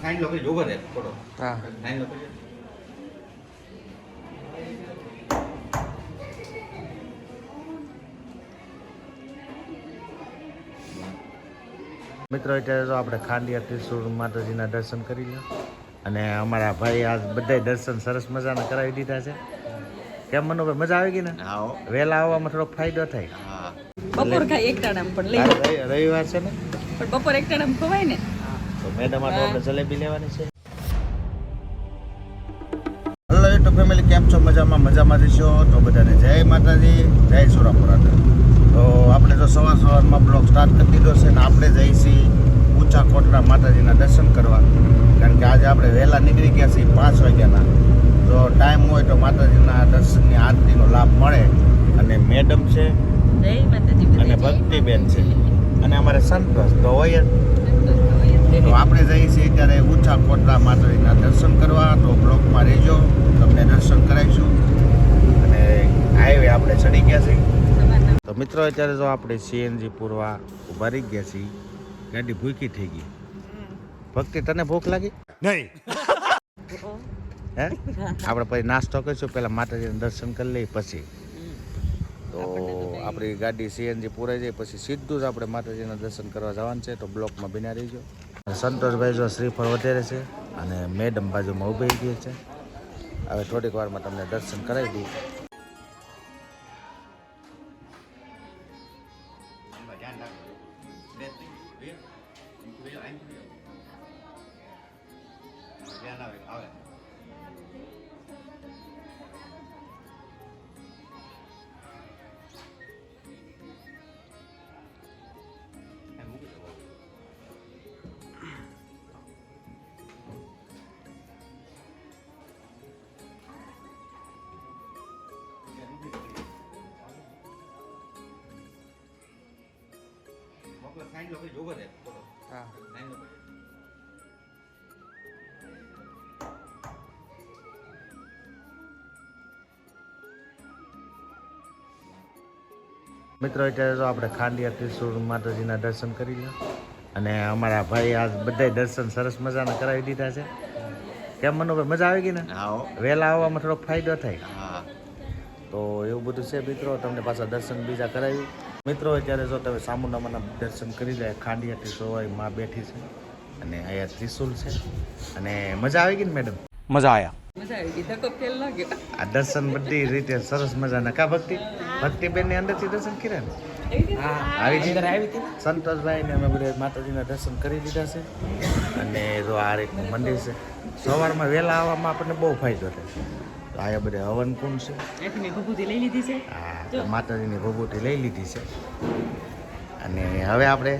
ખાઈ લો કે જોવો રે થોડો હા ખાઈ લો મિત્રો અત્યારે તો આપણે ખાંડિયા ત્રિશુળ માતાજીના દર્શન કરી લો અને અમારા ભાઈ આજ બધાય દર્શન સરસ મજાના કરાવી દીધા છે. કેમ મનોભાઈ મજા આવી ગઈ ને? હા વહેલા આવવામાં થોડોક ફાયદો થાય. હા બપોર ખાઈ એક ટાણામાં પણ લઈ રવિવાર છે ને પણ બપોર એક ટાણામાં ખવાય ને. તો મેડમ આટો આપણે જલેબી લેવાની છે. હેલો યુટ્યુબ ફેમિલી, કેમ છો? મજામાં જશો તો બધાને જય માતાજી, જય સોરાપુરા. તો આપણે તો સવારમાં બ્લોગ સ્ટાર્ટ કરી દીધો છે ને આપણે જઈએ છીએ ઊંચા કોટડા માતાજીના દર્શન કરવા. કારણ કે આજે આપણે વહેલા નીકળી ગયા છીએ 5 વાગ્યાના. તો ટાઈમ હોય તો માતાજીના દર્શનની આરતીનો લાભ મળે. અને મેડમ છે જય માતાજી અને ભક્તિબેન છે અને અમારે સંતોષ તો હોય જ. તો આપણે જઈએ છીએ ત્યારે ઊંચા કોટડા માતાજીના દર્શન કરવા. તો બ્લોકમાં રહેજો, તમને દર્શન કરાવીશું. અને હાઈવે આપણે ચડી ગયા છીએ. તો મિત્રો અત્યારે જો આપણે સીએનજી પૂરવા ઉભા રહી ગયા છીએ. ગાડી ભૂખી થઈ ગઈ. ભક્તિ, તને ભૂખ લાગી? નહીં. હે આપણે પછી નાસ્તો કરીશું, પહેલાં માતાજીના દર્શન કરી લઈએ પછી. તો આપણી ગાડી સીએનજી પૂરાઈ જાય પછી સીધું જ આપણે માતાજીના દર્શન કરવા જવાનું છે. તો બ્લોકમાં બિના રહીજો. સંતોષભાઈ જો શ્રીફળ વધારે છે અને મેડમ બાજુમાં ઊભી ગઈ છે. હવે થોડીક વારમાં તમને દર્શન કરાવી દઈએ. ખાઈ લો કે જોવો રે થોડો હા ખાઈ લો મિત્રો અત્યારે તો આપણે ખાંડિયા ત્રિશુળ માતાજીના દર્શન કરી લો અને અમારા ભાઈ આજ બધાય દર્શન સરસ મજાના કરાવી દીધા છે. કેમ મનોભાઈ મજા આવી ગઈ ને? હા વહેલા આવવામાં થોડોક ફાયદો થાય. હા તો એવું બધું છે મિત્રો. તમને પાછા દર્શન બીજા કરાવી. મિત્રો અત્યારે જો તમે સામુંડામાના દર્શન કરી લે. ખાંડિયા ત્રિશુળ માં બેઠી છે અને અહીંયા ત્રિશુળ છે. અને મજા આવી ગઈ ને મેડમ? મજા આયા. મજા આવી ગઈ. ધક્કો ફેલ લાગ્યો. આ દર્શન બધી રીતે સરસ મજાના. કા ભક્તિબેન ને અંદરથી દર્શન કર્યા ને? આવી હતી સંતોષભાઈ ને અમે બધા માતાજીના દર્શન કરી લીધા છે. અને જો આ રીતનું મંદિર છે. સવારમાં વહેલા આવવામાં આપણને બહુ ફાયદો થાય. તો અહીંયા બધે હવન કુંડ છે. અહીંથી મેં ભભૂતિ લઈ લીધી છે. હા, માતાજીની ભભૂતિ લઈ લીધી છે. અને હવે આપણે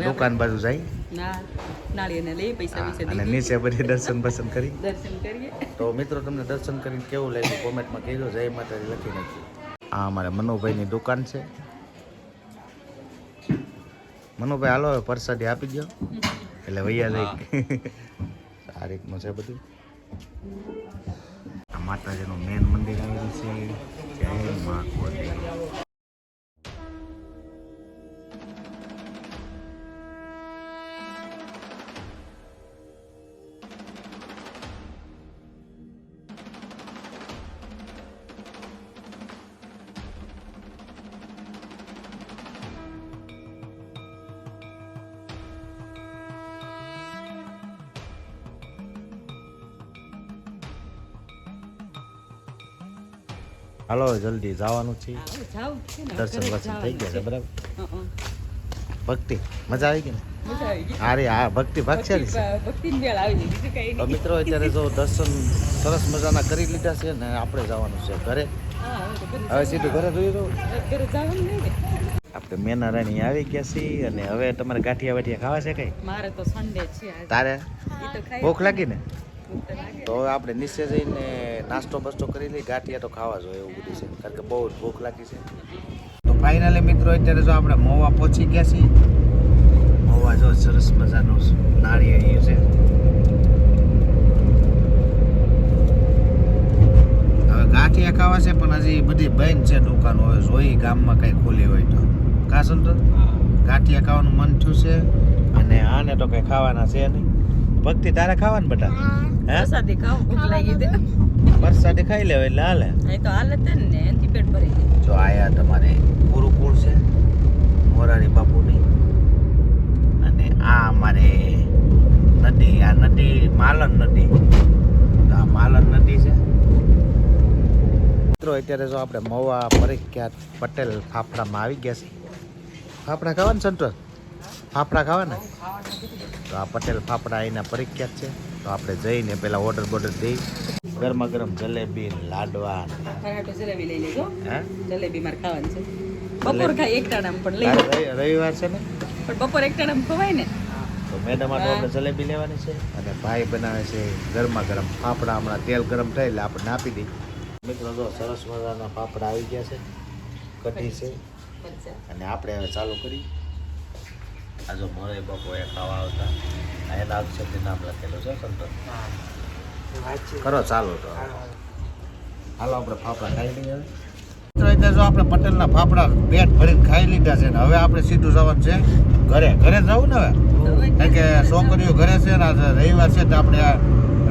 દુકાન બાજુ જઈ નાળિયેરને લઈ પૈસા અને નીચે બધી દર્શન કરી. દર્શન કરીએ. તો મિત્રો તમને દર્શન કરીને કેવું લાગ્યું કોમેન્ટમાં કહેજો. જય માતાજી લખી નાખજો. આ અમારા મનુભાઈની દુકાન છે. મનુભાઈ હાલો હવે પ્રસાદી આપી દો એટલે વૈયા જઈ. આ રીતનું છે બધું. આ માતાજીનું મેન મંદિર આવેલું છે. જય મા કોટી. હાલો જલ્દી જવાનું છે. દર્શન થઈ ગયા છે બરાબર. ભક્તિ મજા આવી ગઈ ને? અરે હા, ભક્તિ ભાગશાળી છે. તો મિત્રો અત્યારે જો દર્શન સરસ મજાના કરી લીધા છે ને આપણે જવાનું છે ઘરે. હવે સીધું ઘરે જોયું આપણે મેના રાણી આવી ગયા છીએ. અને હવે તમારે ગાંઠિયા વાઠિયા ખાવા છે કઈ? મારે તો સન્ડે છે. તારે ભૂખ લાગી ને? તો હવે આપણે નીચે જઈને નાસ્તો બસ્તો કરી લઈએ. ગાંઠિયા તો ખાવા જોઈએ એવું બધું છે કારણ કે બહુ જ ભૂખ લાગી છે. તો ફાઇનલી મિત્રો અત્યારે જો આપણે મહુવા પહોંચી ગયા છીએ. મહુવા જો સરસ મજાનું નાળિયેર છે. હવે ગાંઠિયા ખાવા છે પણ હજી બધી બંધ છે દુકાનો. હવે જોઈ ગામમાં કઈ ખોલી હોય તો. કા સંતો ગાંઠિયા ખાવાનું મન થયું છે અને આને તો કઈ ખાવાના છે નહીં. ભક્તિ તારે ખાવાનું બેટા હે પ્રસાદી ખાવ ભૂખ લાગી દે પરસાદી ખાઈ લેવાય એટલે હાલે એ તો હાલત છે ને એનથી પેટ ભરી જાય જો આયા તમારે ગુરુકુળ છે મોરારી બાપુની અને આ અમારે નદી આ નદી માલન નદી તો આ માલન નદી છે મિત્રો અત્યારે જો આપણે મહુવા પ્રખ્યાત પટેલ ફાફડામાં આવી ગયા છીએ ફાફડા ખાવાના સંતોષ ફાફડા ખાવાના તો આ પટેલ ફાફડા અહીંના પ્રખ્યાત છે તો આપણે જઈને પેલા ઓર્ડર બોર્ડર દઈ ગરમા ગરમ જલેબી લાડવા ફરાટો જલેબી લઈ લેજો હે જલેબી મારે ખાવાની છે બપોર ખાઈ એક ટાણામાં પણ લઈ લો રવિવાર છે ને પણ બપોર એક ટાણામાં ખવાય ને તો મેડમ માટે આપણે જલેબી લેવાની છે અને ભાઈ બનાવે છે ગરમા ગરમ ફાફડા હમણાં તેલ ગરમ થાય એટલે આપણે આપી દઈ મિત્રો જો સરસ મજાના ફાફડા આવી ગયા છે કઢી છે અને આપણે હવે ચાલુ કરી આ જો મોરે બાપુ એ ખાવા આવતા એના અક્ષરથી નામ લખેલું છે સંતોષ કરો ચાલો તો હાલો આપણે ફાફડા ખાઈ લઈએ મિત્રો જો આપણે પટેલના ફાફડા પેટ ભરીને ખાઈ લીધા છે ને હવે આપણે સીધું જવાનું છે ઘરે જવું ને હવે કારણ કે છોકરીઓ ઘરે છે ને આજે રવિવાર છે તો આપણે આ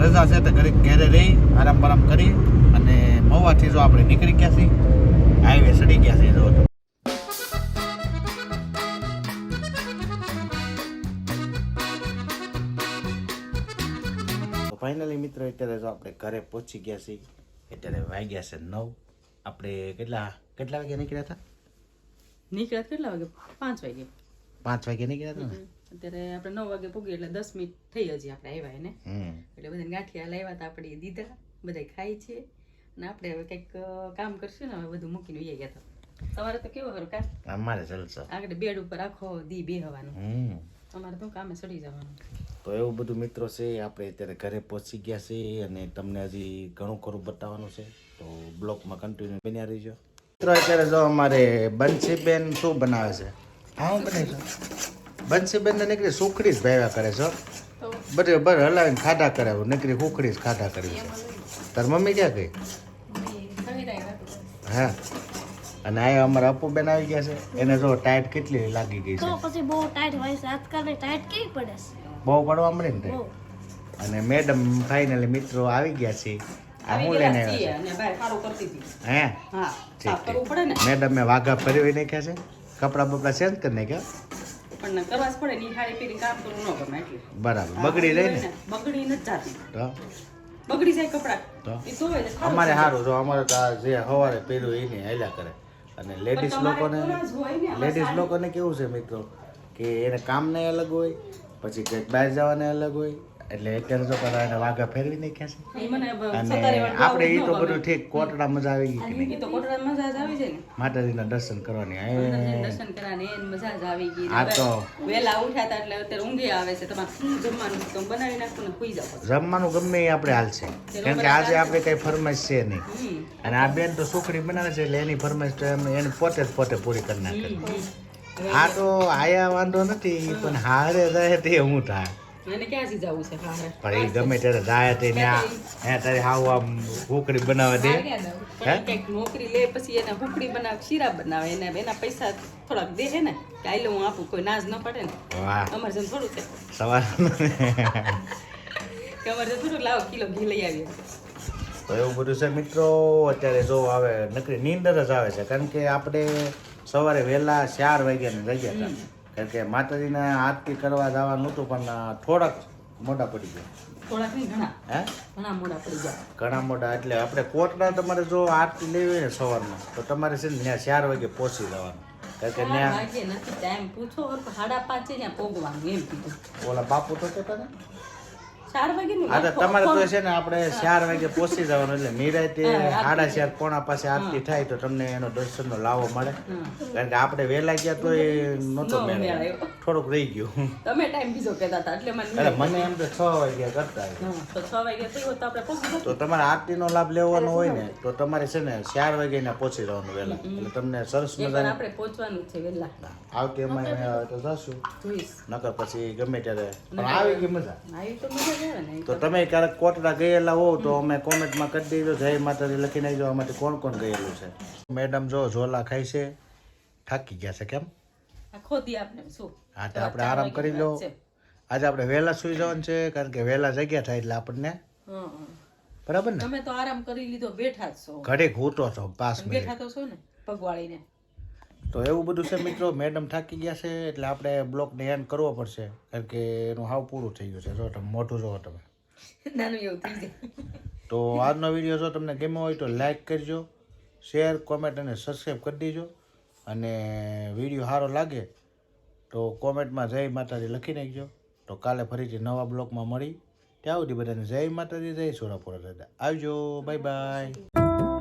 રજા છે તો ઘરે રહી આરામ બારામ કરી અને મહુવાથી જો આપણે નીકળી ગયા છીએ હાઈવે ચડી ગયા છીએ જો ફાઇનલી મિત્રો અત્યારે જો આપણે ઘરે પહોંચી ગયા છીએ અત્યારે વાગ્યા છે 9 આપણે કેટલા વાગે નીકળ્યા હતા નીકળ્યા કેટલા વાગે 5 વાગે 5 વાગે નીકળ્યા હતા ને અત્યારે આપણે 9 વાગે પૂગી એટલે 10 મિનિટ થઈ હજી આપણે આવ્યા ને એટલે બધા ગાંઠિયા લાવ્યા હતા આપણે દીધા બધા ખાઈ છે અને આપણે હવે કંઈક કામ કરશું ને હવે બધું મૂકીને વહી ગયા હતા તમારે તો કેવું ખરું કામ અમારે જલસા આગળ બેડ ઉપર આખો દી બેહવાનું અમારે તો કામે ચડી જવાનું તો એવું બધું મિત્રો છે આપણે અત્યારે ઘરે પહોંચી ગયા છીએ અને તમને હજી ઘણું ખરું બતાવવાનું છે તો બ્લોગમાં કન્ટિન્યુ બન્યા રહીજો મિત્રો અત્યારે જો અમારે બંસીબેન શું બનાવે છે હા હું બનાવી છું બંસીબેન ને નીકળી સુખડી જ ભાવ્યા કરે છે બધે બર હલાવીને ખાધા કરે નીકળી સુખડી જ ખાધા કરી છે તાર મમ્મી ક્યાં ગઈ હા અને આ અમારા અપુબેન આવી ગયા છે એને જો ટાઈટ કેટલી લાગી ગઈ છે તો પછી બહુ ટાઈટ હોય છે આજકાલ ટાઈટ કેવી પડે છે બહુ પડવા મળે ને અને મેડમ ફાઇનલી મિત્રો આવી ગયા છે આ હું લઈને આવ્યા અને ભાઈ સારું કરતી હતી હે હા સાફ કરવું પડે ને મેડમ મેં વાઘા ફેરવી નાખ્યા છે કપડા બપડા ચેન્જ કરી નાખ્યા પણ કરવા જ પડે ની હાડી પહેરી કામ કરવું ન ગમે એટલે બરાબર બગડી રહી ને બગડી નથી જાતી તો બગડી જાય કપડા તો એ તો હોય અમારે સારું જો અમારે તો આ જે સવારે પહેર્યું એને હાલ્યા કરે અને લેડીઝ લોકોને કેવું છે મિત્રો કે એને કામ નહીં અલગ હોય પછી કંઈક બહાર જવાને અલગ હોય એટલે અત્યારે જો પેલા એને વાઘા ફેરવી નાખ્યા છે અને આપણે એ તો બધું ઠીક કોટડા મજા આવી ગઈ કે નહીં એ તો કોટડા મજા જ આવી જાય ને માતાજીના દર્શન કરવાની દર્શન કરવાની એને મજા જ આવી ગઈ આ તો વેલા ઉઠ્યા હતા એટલે અત્યારે ઊંઘી આવે છે તમારે શું જમવાનું તો બનાવી નાખું ને સુઈ જાવ જમવાનું ગમે એ આપણે હાલશે કારણ કે આજે આપણે કઈ ફરમાઈશ છે નહીં અને આ બેન તો સુખડી બનાવે છે એટલે એની ફરમાઈશ તો એને પોતે જ પૂરી કરી નાખે આ તો આયા વાંધો નથી પણ હારે રહે તે હું થાય એને ક્યાંથી જવું છે હારે પણ એ ગમે ત્યારે જાય તે હે તારે હાવ આમ ભૂખડી બનાવે દે કંઈક નોકરી લે પછી એને ભૂખડી બનાવે શીરા બનાવે એને એના પૈસા થોડાક દે ને કે આઈ હું આપું કોઈ નાજ ન પડે ને વાહ અમારે જેમ થોડું છે સવાર કે અમારે જેમ થોડુંક લાવો કિલો ઘી લઈ આવીએ તો એવું બધું છે મિત્રો અત્યારે જો આવે નકરી નીંદર જ આવે છે કારણ કે આપણે સવારે વહેલા 4 વાગ્યાની જગ્યા હતા કારણ કે માતાજીના આરતી કરવા જવાનું હતું પણ થોડાક મોડા પડી ગયા થોડાક નહીં ઘણા હે ઘણા મોડા પડી ગયા ઘણા મોટા એટલે આપણે કોટડા તમારે જો આરતી લેવી હોય ને સવારમાં તો તમારે છે ને ત્યાં 4 વાગે પહોંચી જવાનું કારણ કે ત્યાં વાગે નથી ટાઈમ પૂછો 5:30 ત્યાં પોગવાનું એમ કીધું ઓલા બાપુ તો કહેતા ને 4 વાગે હા તો તમારે તો છે ને આપણે 4 વાગે પહોંચી જવાનું એટલે નિરાંતે 4:30 પોણા પાસે આરતી થાય તો તમને એનો દર્શનનો લાવો મળે કારણ કે આપણે વહેલા ગયા તો એ નહોતો મેળ થોડુંક રહી ગયું તમે ટાઈમ બીજો કહેતા હતા એટલે મને એમ તો 6 વાગ્યા કરતા તો 6 વાગે થઈ હોત તો આપણે પહોંચી તો તમારે આરતીનો લાભ લેવાનો હોય ને તો તમારે છે ને 4 વાગે ને પહોંચી જવાનું વહેલા એટલે તમને સરસ મજા આપણે પહોંચવાનું છે વહેલા આવતી અમારે તો જશું જોઈશ નકર પછી ગમે ત્યારે પણ આવી ગઈ મજા આવી તો મજા આવે ને તો તમે ક્યારેક કોટડા ગયેલા હોવ તો અમે કોમેન્ટમાં કરી દેજો જય માતાજી લખી નાખજો આમાંથી કોણ કોણ ગયેલું છે મેડમ જો ઝોલા ખાય છે થાકી ગયા છે કેમ આખો દી આપણે શું હા તો આપણે આરામ કરી લો આજે આપણે વહેલા સુઈ જવાનું છે કારણ કે વહેલા જગ્યા થાય એટલે આપણને હા બરાબર ને તમે તો આરામ કરી લીધો, બેઠા જ છો. ઘડીક હૂતો છો 5 મિનિટ બેઠા તો છો ને પગવાળીને. તો એવું બધું છે મિત્રો. મેડમ થાકી ગયા છે એટલે આપણે બ્લોગને એન્ડ કરવો પડશે કારણ કે એનું હાવ પૂરું થઈ ગયું છે. જો તમે મોઢું જોવો તમે. નાનું એવું થઈ જાય. તો આજનો વિડીયો જો તમને ગમ્યો હોય તો લાઈક કરજો, શેર, કોમેન્ટ અને સબસ્ક્રાઈબ કરી દેજો. અને વિડીયો સારો લાગે તો કોમેન્ટમાં જય માતાજી લખી નાખજો. તો કાલે ફરીથી નવા બ્લોગમાં મળી. ત્યાં સુધી બધાને જય માતાજી, જય સોનાપુરા દાદા. આવજો, બાય બાય.